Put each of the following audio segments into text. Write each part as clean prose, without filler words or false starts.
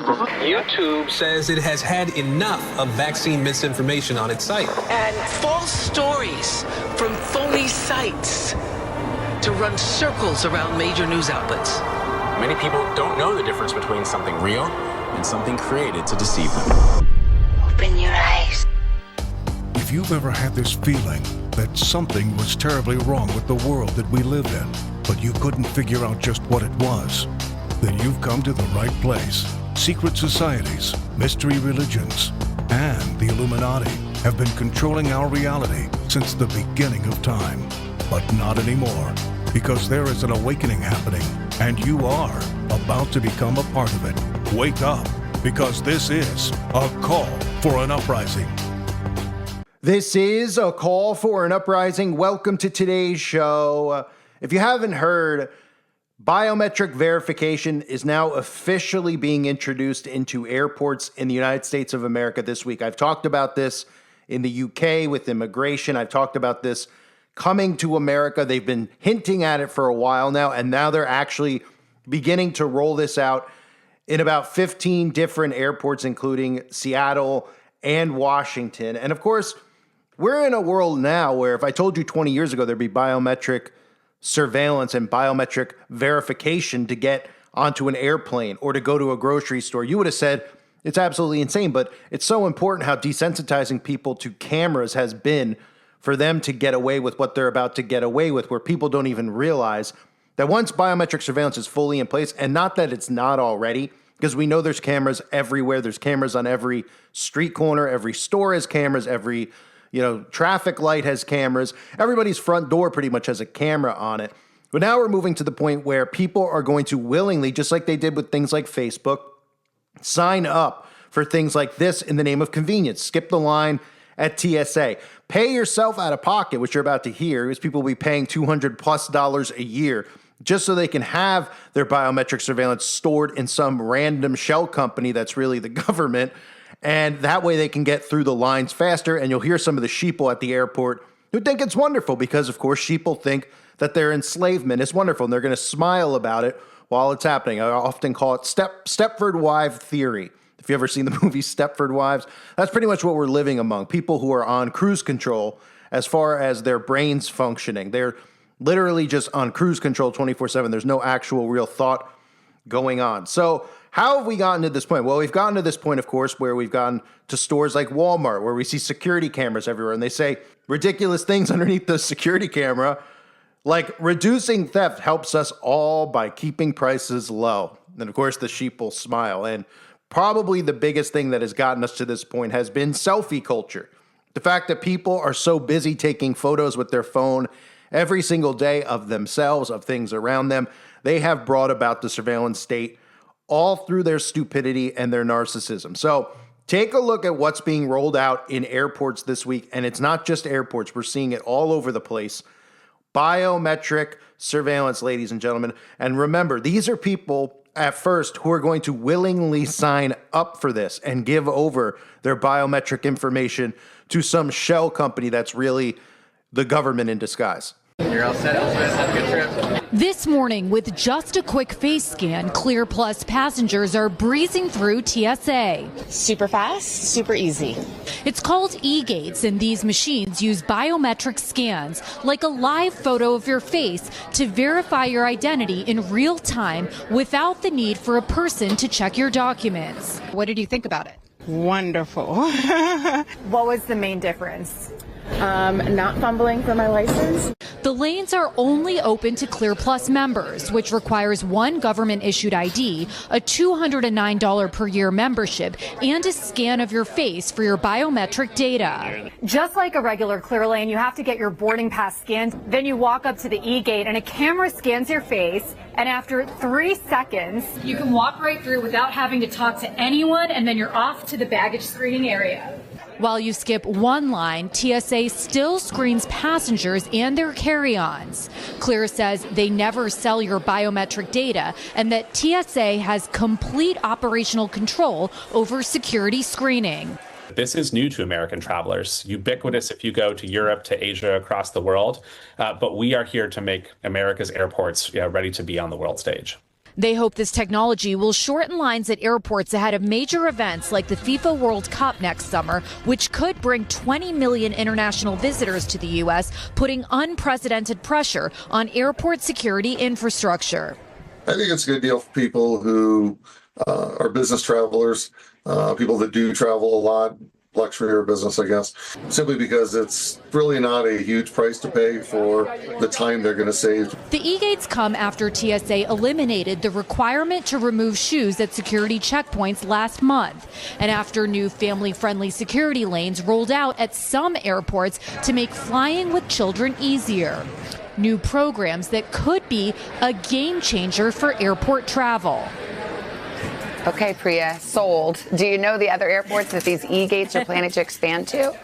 YouTube says it has had enough of vaccine misinformation on its site. And false stories from phony sites to run circles around major news outlets. Many people don't know the difference between something real and something created to deceive them. Open your eyes. If you've ever had this feeling that something was terribly wrong with the world that we live in, but you couldn't figure out just what it was, then you've come to the right place. Secret societies, mystery religions, and the Illuminati have been controlling our reality since the beginning of time. But not anymore, because there is an awakening happening, and you are about to become a part of it. Wake up, because this is a call for an uprising. This is a call for an uprising. Welcome to today's show. If you haven't heard, biometric verification is now officially being introduced into airports in the United States of America this week. I've talked about this in the UK with immigration. I've talked about this coming to America. They've been hinting at it for a while now, and now they're actually beginning to roll this out in about 15 different airports, including Seattle and Washington. And of course, we're in a world now where if I told you 20 years ago there'd be biometric surveillance and biometric verification to get onto an airplane or to go to a grocery store, you would have said it's absolutely insane. But it's so important how desensitizing people to cameras has been for them to get away with what they're about to get away with, where people don't even realize that once biometric surveillance is fully in place, and not that it's not already, because we know there's cameras everywhere. There's cameras on every street corner. Every store has cameras. Every traffic light has cameras. Everybody's front door pretty much has a camera on it. But now we're moving to the point where people are going to willingly, just like they did with things like Facebook, sign up for things like this in the name of convenience. Skip the line at TSA. Pay yourself out of pocket, which you're about to hear, is people will be paying $200+ a year just so they can have their biometric surveillance stored in some random shell company that's really the government. And that way they can get through the lines faster. And you'll hear some of the sheeple at the airport who think it's wonderful because, of course, sheeple think that their enslavement is wonderful and they're going to smile about it while it's happening. I often call it Stepford Wife theory. If you ever seen the movie Stepford Wives, that's pretty much what we're living among. People who are on cruise control as far as their brains functioning. They're literally just on cruise control 24/7. There's no actual real thought going on. So how have we gotten to this point? Well, we've gotten to this point, of course, where we've gone to stores like Walmart, where we see security cameras everywhere, and they say ridiculous things underneath the security camera, like reducing theft helps us all by keeping prices low. And of course, the sheeple smile. And probably the biggest thing that has gotten us to this point has been selfie culture. The fact that people are so busy taking photos with their phone every single day of themselves, of things around them, they have brought about the surveillance state all through their stupidity and their narcissism. So take a look at what's being rolled out in airports this week. And it's not just airports. We're seeing it all over the place. Biometric surveillance, ladies and gentlemen. And remember, these are people at first who are going to willingly sign up for this and give over their biometric information to some shell company that's really the government in disguise. You're all set, Elizabeth. Have a good trip. This morning, with just a quick face scan, Clear Plus passengers are breezing through TSA. Super fast, super easy. It's called e-gates, and these machines use biometric scans, like a live photo of your face, to verify your identity in real time without the need for a person to check your documents. What did you think about it? Wonderful. What was the main difference? Not fumbling for my license. The lanes are only open to Clear Plus members, which requires one government-issued ID, a $209 per year membership, and a scan of your face for your biometric data. Just like a regular Clear lane, you have to get your boarding pass scanned. Then you walk up to the e-gate and a camera scans your face. And after 3 seconds, you can walk right through without having to talk to anyone, and then you're off to the baggage screening area. While you skip one line, TSA still screens passengers and their carry-ons. Clear says they never sell your biometric data and that TSA has complete operational control over security screening. This is new to American travelers, ubiquitous if you go to Europe, to Asia, across the world. But we are here to make America's airports ready to be on the world stage. They hope this technology will shorten lines at airports ahead of major events like the FIFA World Cup next summer, which could bring 20 million international visitors to the U.S., putting unprecedented pressure on airport security infrastructure. I think it's a good deal for people who are business travelers, people that do travel a lot, luxury or business, I guess, simply because it's really not a huge price to pay for the time they're going to save. The e-gates come after TSA eliminated the requirement to remove shoes at security checkpoints last month, and after new family-friendly security lanes rolled out at some airports to make flying with children easier. New programs that could be a game changer for airport travel. Okay, Priya, sold. Do you know the other airports that these e-gates are planning to expand to?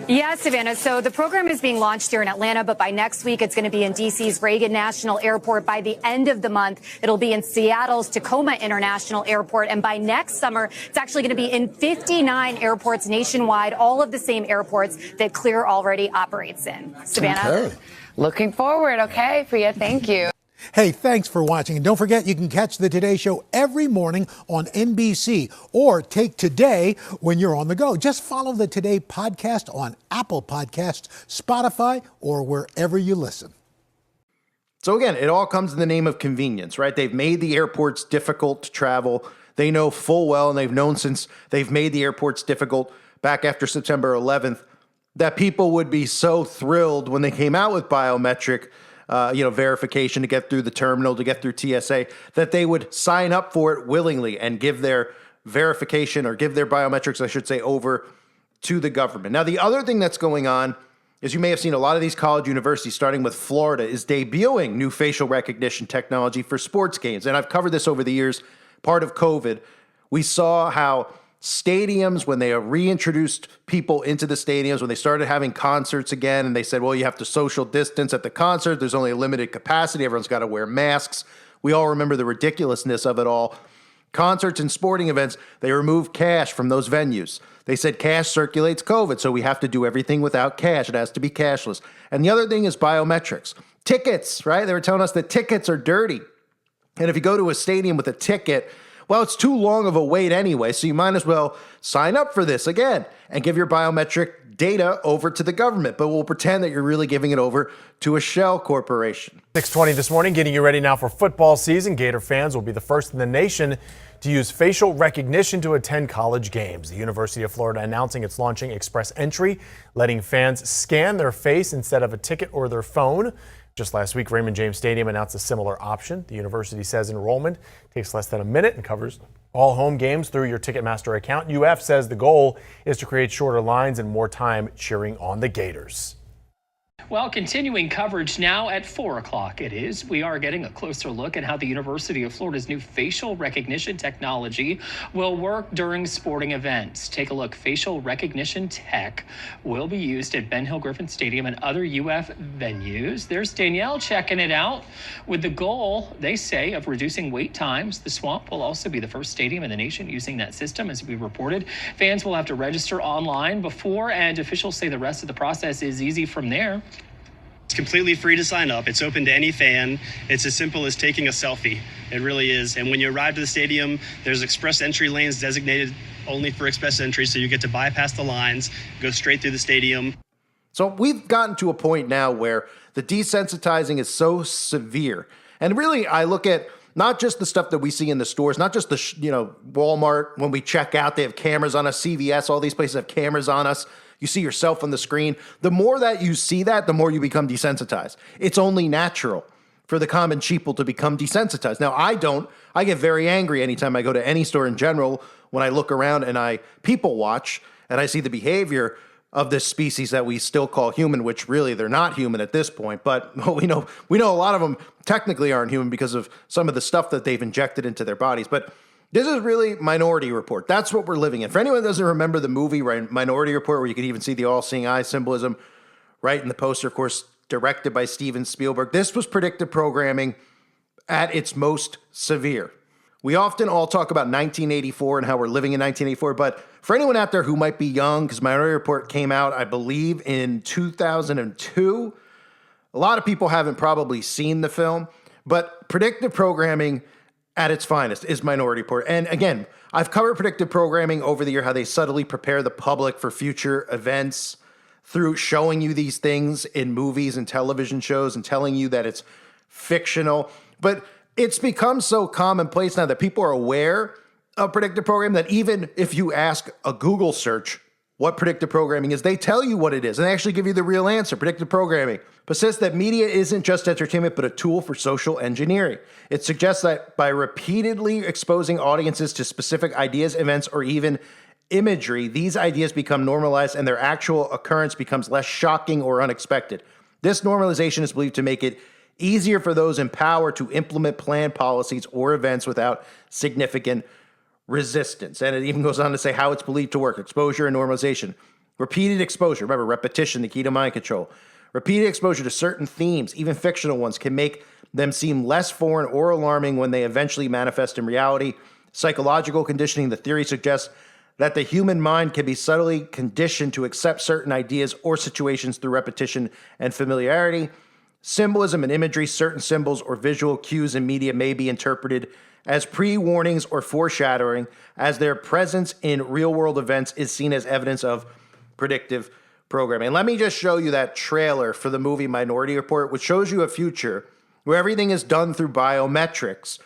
Yes, Savannah. So the program is being launched here in Atlanta, but by next week, it's going to be in D.C.'s Reagan National Airport. By the end of the month, it'll be in Seattle's Tacoma International Airport. And by next summer, it's actually going to be in 59 airports nationwide, all of the same airports that Clear already operates in. Savannah? Okay. Looking forward. Okay, Priya, thank you. Hey, thanks for watching. And don't forget, you can catch the Today Show every morning on NBC or take Today when you're on the go. Just follow the Today podcast on Apple Podcasts, Spotify, or wherever you listen. So again, it all comes in the name of convenience, right? They've made the airports difficult to travel. They know full well, and they've known since they've made the airports difficult back after September 11th, that people would be so thrilled when they came out with biometric verification to get through the terminal, to get through TSA, that they would sign up for it willingly and give their verification, or give their biometrics, I should say, over to the government. Now, the other thing that's going on is, you may have seen a lot of these college universities, starting with Florida, is debuting new facial recognition technology for sports games. And I've covered this over the years. Part of COVID, we saw how stadiums, when they reintroduced people into the stadiums, when they started having concerts again, and they said, well, you have to social distance at the concert. There's only a limited capacity. Everyone's got to wear masks. We all remember the ridiculousness of it all. Concerts and sporting events, they removed cash from those venues. They said cash circulates COVID, so we have to do everything without cash. It has to be cashless. And the other thing is biometrics. Tickets, right? They were telling us that tickets are dirty. And if you go to a stadium with a ticket, well, it's too long of a wait anyway, so you might as well sign up for this again and give your biometric data over to the government. But we'll pretend that you're really giving it over to a shell corporation. 6:20 this morning, getting you ready now for football season. Gator fans will be the first in the nation to use facial recognition to attend college games. The University of Florida announcing it's launching Express Entry, letting fans scan their face instead of a ticket or their phone. Just last week, Raymond James Stadium announced a similar option. The university says enrollment takes less than a minute and covers all home games through your Ticketmaster account. UF says the goal is to create shorter lines and more time cheering on the Gators. Well, continuing coverage now at 4 o'clock it is. We are getting a closer look at how the University of Florida's new facial recognition technology will work during sporting events. Take a look. Facial recognition tech will be used at Ben Hill Griffin Stadium and other UF venues. There's Danielle checking it out with the goal, they say, of reducing wait times. The Swamp will also be the first stadium in the nation using that system, as we reported. Fans will have to register online before, and officials say the rest of the process is easy from there. It's completely free to sign up. It's open to any fan. It's as simple as taking a selfie. It really is. And when you arrive to the stadium, there's express entry lanes designated only for express entry, so you get to bypass the lines, go straight through the stadium. So we've gotten to a point now where the desensitizing is so severe. And really, I look at not just the stuff that we see in the stores, not just the, Walmart, when we check out, they have cameras on us, CVS, all these places have cameras on us. You see yourself on the screen. The more that you see that, the more you become desensitized. It's only natural for the common sheeple to become desensitized. Now, I get very angry anytime I go to any store in general when I look around and I people watch and I see the behavior of this species that we still call human, which really they're not human at this point. But we know a lot of them technically aren't human because of some of the stuff that they've injected into their bodies. But this is really Minority Report. That's what we're living in. For anyone that doesn't remember the movie Minority Report, where you could even see the all-seeing eye symbolism right in the poster, of course, directed by Steven Spielberg, this was predictive programming at its most severe. We often all talk about 1984 and how we're living in 1984, but for anyone out there who might be young, because Minority Report came out, I believe, in 2002, a lot of people haven't probably seen the film. But predictive programming at its finest is Minority Report. And again, I've covered predictive programming over the year, how they subtly prepare the public for future events through showing you these things in movies and television shows and telling you that it's fictional. But it's become so commonplace now that people are aware of predictive programming that even if you ask a Google search what predictive programming is, they tell you what it is and they actually give you the real answer. Predictive programming persists that media isn't just entertainment, but a tool for social engineering. It suggests that by repeatedly exposing audiences to specific ideas, events, or even imagery, these ideas become normalized and their actual occurrence becomes less shocking or unexpected. This normalization is believed to make it easier for those in power to implement planned policies or events without significant resistance. And it even goes on to say how it's believed to work. Exposure and normalization. Repeated exposure. Remember, repetition, the key to mind control. Repeated exposure to certain themes, even fictional ones, can make them seem less foreign or alarming when they eventually manifest in reality. Psychological conditioning. The theory suggests that the human mind can be subtly conditioned to accept certain ideas or situations through repetition and familiarity. Symbolism and imagery. Certain symbols or visual cues in media may be interpreted as pre-warnings or foreshadowing, as their presence in real-world events is seen as evidence of predictive programming. And let me just show you that trailer for the movie Minority Report, which shows you a future where everything is done through biometrics.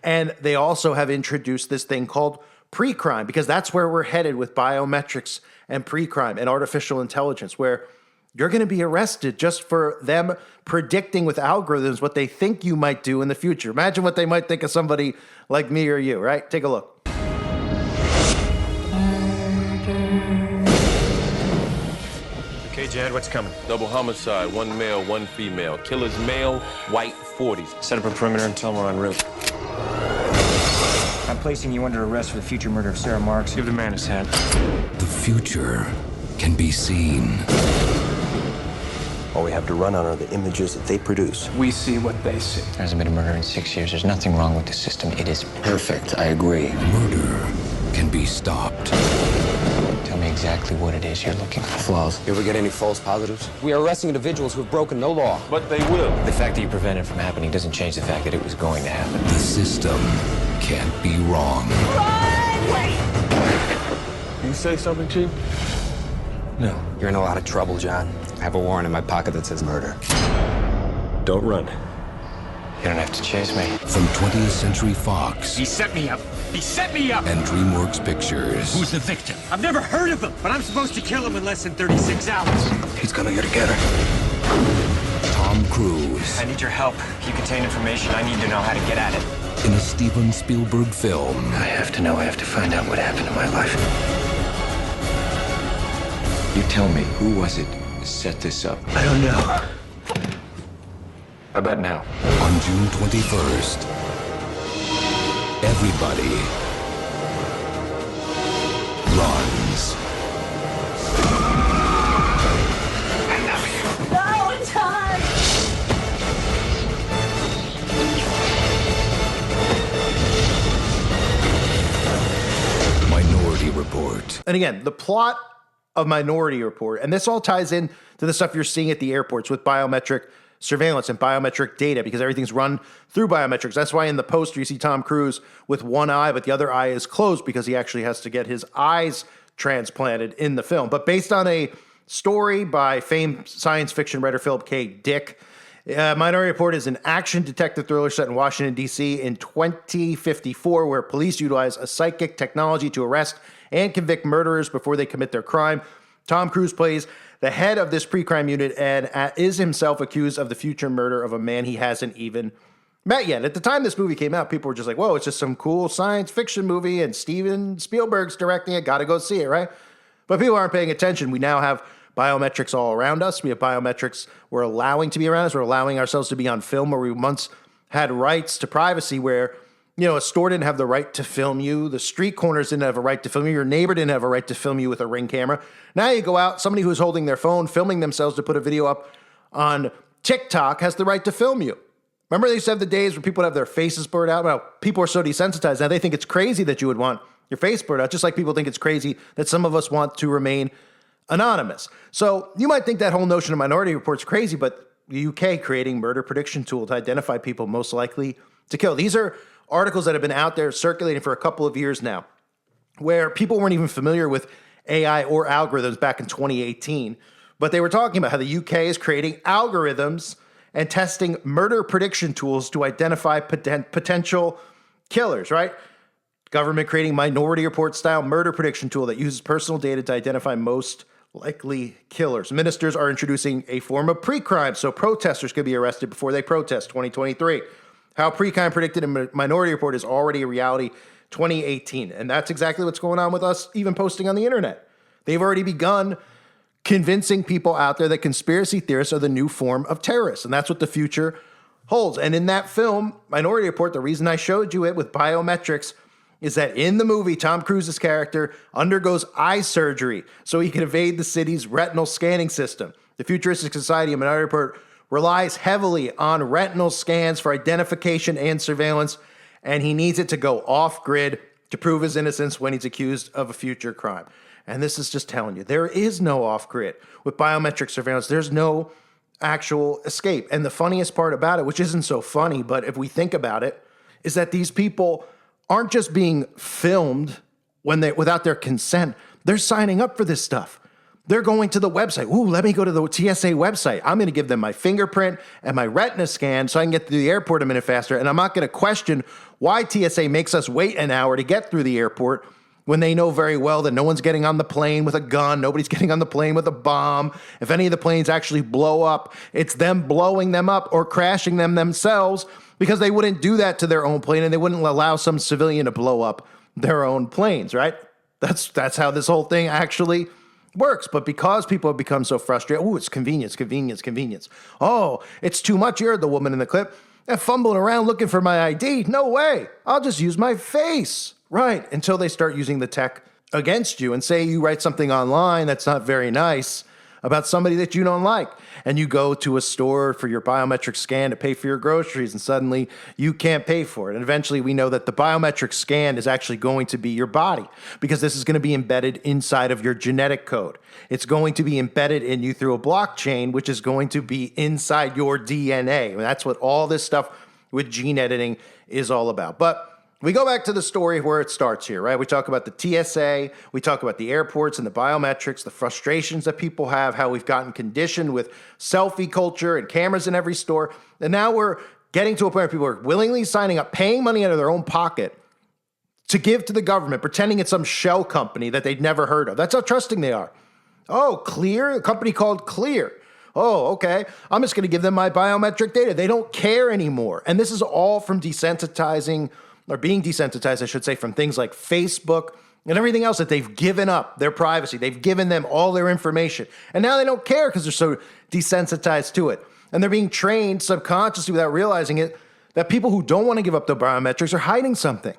And they also have introduced this thing called pre-crime, because that's where we're headed with biometrics and pre-crime and artificial intelligence, where you're going to be arrested just for them predicting with algorithms what they think you might do in the future. Imagine what they might think of somebody like me or you, right? Take a look. Okay, Jad, what's coming? Double homicide, one male, one female. Killer's male, white, 40s. Set up a perimeter and tell them we're en route. I'm placing you under arrest for the future murder of Sarah Marks. Give the man his hat. The future can be seen. All we have to run on are the images that they produce. We see what they see. There hasn't been a murder in 6 years. There's nothing wrong with the system. It is Perfect, I agree. Murder can be stopped. Tell me exactly what it is you're looking for. Flaws. You ever get any false positives? We are arresting individuals who have broken no law. But they will. The fact that you prevented it from happening doesn't change the fact that it was going to happen. The system can't be wrong. You say something, Chief? No. You're in a lot of trouble, John. I have a warrant in my pocket that says murder. Don't run. You don't have to chase me. From 20th Century Fox. He set me up. He set me up! And DreamWorks Pictures. Who's the victim? I've never heard of him, but I'm supposed to kill him in less than 36 hours. He's gonna get her. Tom Cruise. I need your help. If you contain information, I need to know how to get at it. In a Steven Spielberg film. I have to know. I have to find out what happened in my life. You tell me, who was it that set this up? I don't know. How about now? On June 21st, everybody runs. I love you. No, it's hard. Minority Report. And again, the plot of Minority Report, and this all ties in to the stuff you're seeing at the airports with biometric surveillance and biometric data, because everything's run through biometrics. That's why in the poster you see Tom Cruise with one eye, but the other eye is closed because he actually has to get his eyes transplanted in the film. But based on a story by famed science fiction writer Philip K. Dick, Minority Report is an action detective thriller set in Washington, D.C. in 2054, where police utilize a psychic technology to arrest and convict murderers before they commit their crime. Tom Cruise plays the head of this pre-crime unit and is himself accused of the future murder of a man he hasn't even met yet. At the time this movie came out, people were just like, whoa, it's just some cool science fiction movie and Steven Spielberg's directing it. Got to go see it, right? But people aren't paying attention. We now have biometrics all around us. We have biometrics we're allowing to be around us. We're allowing ourselves to be on film, where we once had rights to privacy, where a store didn't have the right to film you. The street corners didn't have a right to film you. Your neighbor didn't have a right to film you with a Ring camera. Now you go out, somebody who's holding their phone, filming themselves to put a video up on TikTok has the right to film you. Remember they used to have the days where people would have their faces blurred out? Well, people are so desensitized now, they think it's crazy that you would want your face blurred out, just like people think it's crazy that some of us want to remain anonymous. So you might think that whole notion of Minority Report's crazy, but the UK creating murder prediction tool to identify people most likely to kill. These are articles that have been out there circulating for a couple of years now, where people weren't even familiar with AI or algorithms back in 2018, but they were talking about how the UK is creating algorithms and testing murder prediction tools to identify potential killers, right? Government creating Minority Report style murder prediction tool that uses personal data to identify most likely killers. Ministers are introducing a form of pre-crime so protesters could be arrested before they protest 2023. How pre-crime predicted in Minority Report is already a reality 2018. And that's exactly what's going on with us even posting on the internet. They've already begun convincing people out there that conspiracy theorists are the new form of terrorists. And that's what the future holds. And in that film, Minority Report, the reason I showed you it with biometrics is that in the movie, Tom Cruise's character undergoes eye surgery so he can evade the city's retinal scanning system. The futuristic society of Minority Report relies heavily on retinal scans for identification and surveillance, and he needs it to go off-grid to prove his innocence when he's accused of a future crime. And this is just telling you, there is no off-grid. With biometric surveillance, there's no actual escape. And the funniest part about it, which isn't so funny, but if we think about it, is that these people aren't just being filmed without their consent. They're signing up for this stuff. They're going to the website. Ooh, let me go to the TSA website. I'm going to give them my fingerprint and my retina scan so I can get through the airport a minute faster. And I'm not going to question why TSA makes us wait an hour to get through the airport when they know very well that no one's getting on the plane with a gun. Nobody's getting on the plane with a bomb. If any of the planes actually blow up, it's them blowing them up or crashing them themselves, because they wouldn't do that to their own plane and they wouldn't allow some civilian to blow up their own planes, right? That's how this whole thing actually works. But because people have become so frustrated, oh, it's convenience, convenience, convenience. Oh, it's too much. You heard the woman in the clip. They're fumbling around looking for my ID. No way. I'll just use my face. Right, until they start using the tech against you and say you write something online that's not very nice about somebody that you don't like. And you go to a store for your biometric scan to pay for your groceries, and suddenly you can't pay for it. And eventually we know that the biometric scan is actually going to be your body, because this is going to be embedded inside of your genetic code. It's going to be embedded in you through a blockchain, which is going to be inside your DNA. And that's what all this stuff with gene editing is all about. But we go back to the story where it starts here, right? We talk about the TSA, we talk about the airports and the biometrics, the frustrations that people have, how we've gotten conditioned with selfie culture and cameras in every store. And now we're getting to a point where people are willingly signing up, paying money out of their own pocket to give to the government, pretending it's some shell company that they'd never heard of. That's how trusting they are. Oh, Clear, a company called Clear. Oh, okay. I'm just going to give them my biometric data. They don't care anymore. And this is all from desensitizing, or being desensitized, I should say, from things like Facebook and everything else that they've given up their privacy. They've given them all their information. And now they don't care because they're so desensitized to it. And they're being trained subconsciously without realizing it that people who don't want to give up their biometrics are hiding something.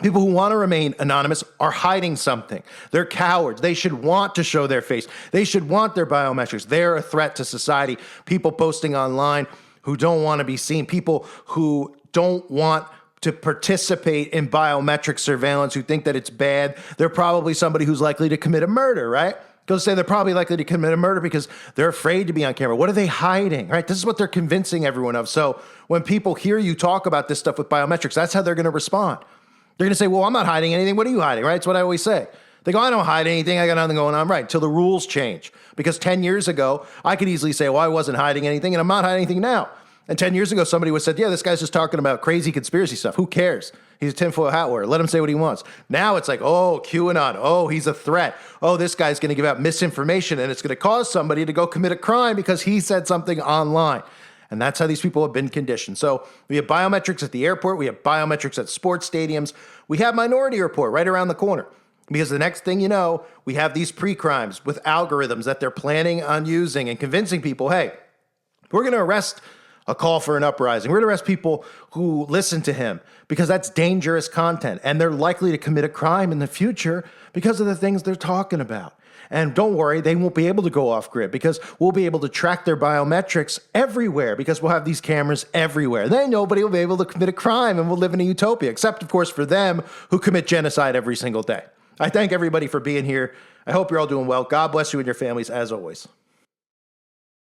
People who want to remain anonymous are hiding something. They're cowards. They should want to show their face. They should want their biometrics. They're a threat to society. People posting online who don't want to be seen. People who don't want to participate in biometric surveillance, who think that it's bad. They're probably somebody who's likely to commit a murder, right? Go say they're probably likely to commit a murder because they're afraid to be on camera. What are they hiding, right? This is what they're convincing everyone of. So when people hear you talk about this stuff with biometrics, that's how they're going to respond. They're going to say, well, I'm not hiding anything. What are you hiding, right? That's what I always say. They go, I don't hide anything. I got nothing going on, right? Until the rules change. Because 10 years ago, I could easily say, well, I wasn't hiding anything, and I'm not hiding anything now. And 10 years ago, somebody would have said, yeah, this guy's just talking about crazy conspiracy stuff. Who cares? He's a tinfoil hat wearer. Let him say what he wants. Now it's like, oh, QAnon. Oh, he's a threat. Oh, this guy's going to give out misinformation, and it's going to cause somebody to go commit a crime because he said something online. And that's how these people have been conditioned. So we have biometrics at the airport. We have biometrics at sports stadiums. We have Minority Report right around the corner. Because the next thing you know, we have these pre-crimes with algorithms that they're planning on using and convincing people, hey, we're going to arrest a call for an uprising. We're going to arrest people who listen to him because that's dangerous content. And they're likely to commit a crime in the future because of the things they're talking about. And don't worry, they won't be able to go off grid because we'll be able to track their biometrics everywhere because we'll have these cameras everywhere. Then nobody will be able to commit a crime and we'll live in a utopia, except, of course, for them who commit genocide every single day. I thank everybody for being here. I hope you're all doing well. God bless you and your families, as always.